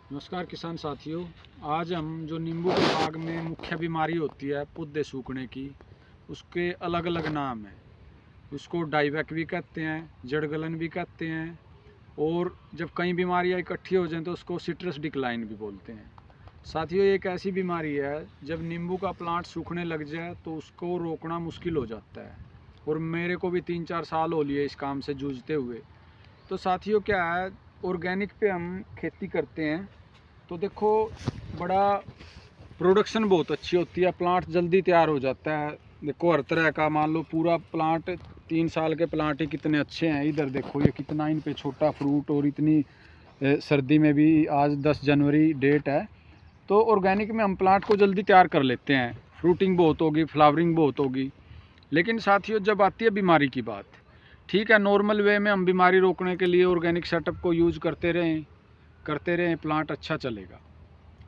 नमस्कार किसान साथियों। आज हम जो नींबू के बाग में मुख्य बीमारी होती है पौधे सूखने की, उसके अलग अलग नाम हैं। उसको डाईबैक भी कहते हैं, जड़ गलन भी कहते हैं, और जब कई बीमारियां इकट्ठी हो जाएं तो उसको सिट्रस डिक्लाइन भी बोलते हैं। साथियों, ये एक ऐसी बीमारी है जब नींबू का प्लांट सूखने लग जाए तो उसको रोकना मुश्किल हो जाता है, और मेरे को भी 3-4 साल हो लिए इस काम से जूझते हुए। तो साथियों, क्या है, ऑर्गेनिक पे हम खेती करते हैं तो देखो, बड़ा प्रोडक्शन बहुत अच्छी होती है, प्लांट जल्दी तैयार हो जाता है। देखो, हर तरह का, मान लो पूरा प्लांट, 3 साल के प्लांट ही कितने अच्छे हैं। इधर देखो, ये कितना इन पे छोटा फ्रूट, और इतनी सर्दी में भी, आज 10 जनवरी डेट है। तो ऑर्गेनिक में हम प्लांट को जल्दी तैयार कर लेते हैं, फ्रूटिंग बहुत होगी, फ्लावरिंग बहुत होगी। लेकिन साथियों, जब आती है बीमारी की बात, ठीक है, नॉर्मल वे में हम बीमारी रोकने के लिए ऑर्गेनिक सेटअप को यूज़ करते रहें, प्लांट अच्छा चलेगा।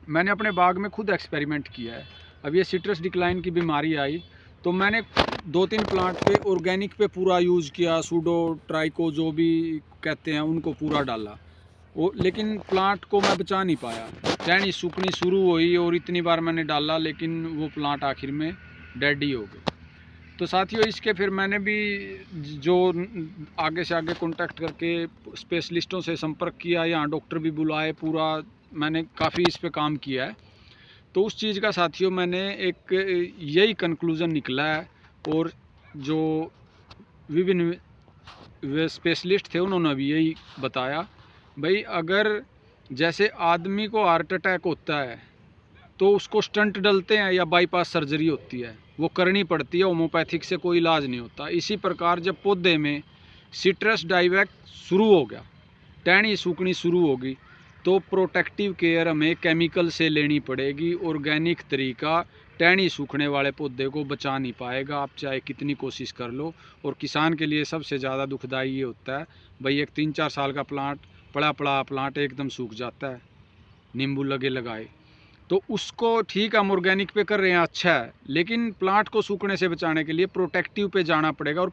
मैंने अपने बाग में खुद एक्सपेरिमेंट किया है। अब ये सिट्रस डिक्लाइन की बीमारी आई तो मैंने 2-3 प्लांट पे ऑर्गेनिक पे पूरा यूज़ किया, सूडो ट्राइको जो भी कहते हैं उनको पूरा डाला। वो लेकिन प्लांट को मैं बचा नहीं पाया, टहनी सूखनी शुरू हुई, और इतनी बार मैंने डाला लेकिन वो प्लांट आखिर में डेड ही हो गए। तो साथियों, इसके फिर मैंने भी जो आगे से आगे कांटेक्ट करके स्पेशलिस्टों से संपर्क किया, यहाँ डॉक्टर भी बुलाए, पूरा मैंने काफ़ी इस पे काम किया है। तो उस चीज़ का साथियों, मैंने एक यही कंक्लूज़न निकला है, और जो विभिन्न स्पेशलिस्ट थे उन्होंने भी यही बताया, भाई अगर जैसे आदमी को हार्ट अटैक होता है तो उसको स्टंट डलते हैं या बाईपास सर्जरी होती है, वो करनी पड़ती है, होम्योपैथिक से कोई इलाज नहीं होता। इसी प्रकार जब पौधे में सिट्रस डाईबैक शुरू हो गया, टहनी सूखनी शुरू होगी, तो प्रोटेक्टिव केयर हमें केमिकल से लेनी पड़ेगी। ऑर्गेनिक तरीका टहनी सूखने वाले पौधे को बचा नहीं पाएगा, आप चाहे कितनी कोशिश कर लो। और किसान के लिए सबसे ज़्यादा दुखदाई ये होता है, भाई एक 3-4 साल का प्लांट, पड़ा पड़ा प्लांट एकदम सूख जाता है, नींबू लगे लगाए। तो उसको ठीक है, हम ऑर्गेनिक पे कर रहे हैं, अच्छा है, लेकिन प्लांट को सूखने से बचाने के लिए प्रोटेक्टिव पे जाना पड़ेगा, और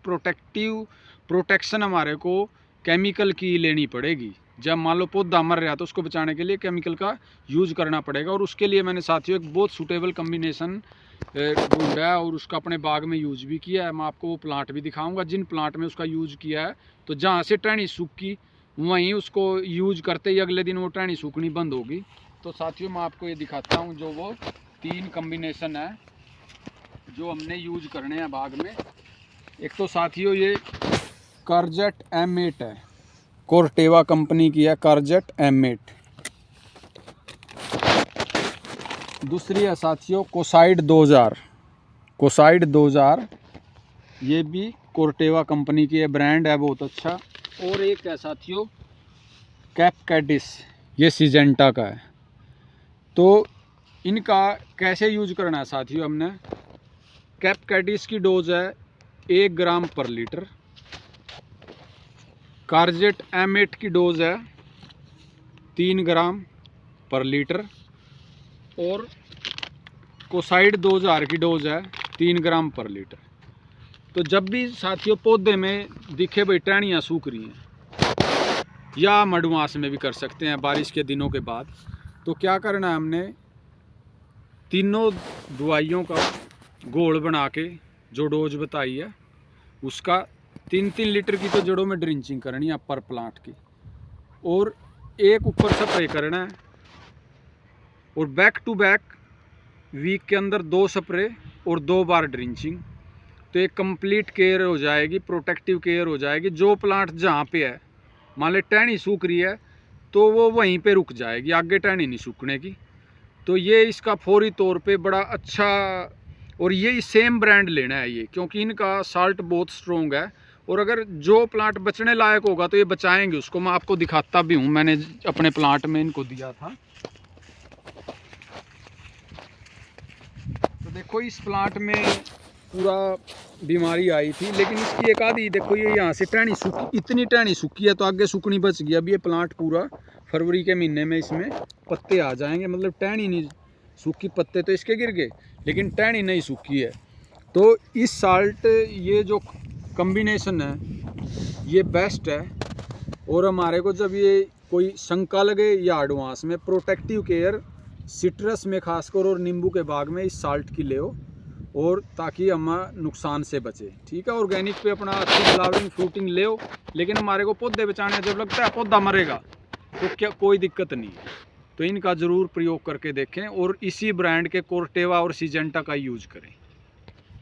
प्रोटेक्शन हमारे को केमिकल की लेनी पड़ेगी। जब मान लो पौधा मर रहा है तो उसको बचाने के लिए केमिकल का यूज़ करना पड़ेगा, और उसके लिए मैंने साथियों एक बहुत सूटेबल कम्बिनेशन ढूंढा है, और उसका अपने बाग में यूज़ भी किया है। मैं आपको वो प्लांट भी दिखाऊंगा जिन प्लांट में उसका यूज़ किया है। तो जहाँ से टहनी सूखी, वहीं उसको यूज करते ही अगले दिन वो टहनी सूखनी बंद होगी। तो साथियों, मैं आपको ये दिखाता हूँ, जो वो 3 कम्बिनेशन है जो हमने यूज करने हैं बाग में। एक तो साथियों ये कार्जेट M8 है, कोर्टेवा कंपनी की है कार्जेट M8। दूसरी है साथियों कोसाइड 2000, ये भी कोर्टेवा कंपनी की है, ब्रांड है बहुत अच्छा। और एक है साथियों कैपकैडिस, ये सिजेंटा का है। तो इनका कैसे यूज करना है साथियों, हमने कैपकैडिस की डोज है 1 ग्राम पर लीटर, कार्जेट M8 की डोज है 3 ग्राम पर लीटर, और कोसाइड 2000 की डोज है 3 ग्राम पर लीटर। तो जब भी साथियों पौधे में दिखे भाई टहनियाँ सूख रही हैं, या मधुमास में भी कर सकते हैं बारिश के दिनों के बाद, तो क्या करना है, हमने तीनों दवाइयों का घोल बना के जो डोज बताई है उसका 3-3 लीटर की तो जड़ों में ड्रिंचिंग करनी है पर प्लांट की, और एक ऊपर स्प्रे करना है, और बैक टू बैक वीक के अंदर 2 स्प्रे और 2 बार ड्रिंचिंग। तो एक कंप्लीट केयर हो जाएगी, प्रोटेक्टिव केयर हो जाएगी। जो प्लांट जहाँ पे है, मान ले टहनी सूख रही है तो वो वहीं पे रुक जाएगी, आगे टहनी नहीं सूखने की। तो ये इसका फौरी तौर पे बड़ा अच्छा, और ये सेम ब्रांड लेना है ये, क्योंकि इनका साल्ट बहुत स्ट्रॉन्ग है, और अगर जो प्लांट बचने लायक होगा तो ये बचाएंगे उसको। मैं आपको दिखाता भी हूँ, मैंने अपने प्लांट में इनको दिया था। तो देखो, इस प्लांट में पूरा बीमारी आई थी, लेकिन इसकी एक आधी देखो, ये यहाँ से टहनी सूखी, इतनी टहनी सूखी है तो आगे सूखनी बच गई। अब ये प्लांट पूरा फरवरी के महीने में इसमें पत्ते आ जाएंगे, मतलब टहनी नहीं सूखी, पत्ते तो इसके गिर गए लेकिन टहनी नहीं सूखी है। तो इस साल्ट, ये जो कम्बिनेशन है ये बेस्ट है, और हमारे को जब ये कोई शंका लगे या एडवांस में प्रोटेक्टिव केयर सिट्रस में खासकर और नींबू के बाग में इस साल्ट की ले और ताकि हम नुकसान से बचे। ठीक है, ऑर्गेनिक पे अपना अच्छी फ्लावरिंग फ्रूटिंग ले, लेकिन हमारे को पौधे बचाने जब लगता है पौधा मरेगा तो क्या कोई दिक्कत नहीं है, तो इनका ज़रूर प्रयोग करके देखें और इसी ब्रांड के कोर्टेवा और सिजेंटा का यूज करें।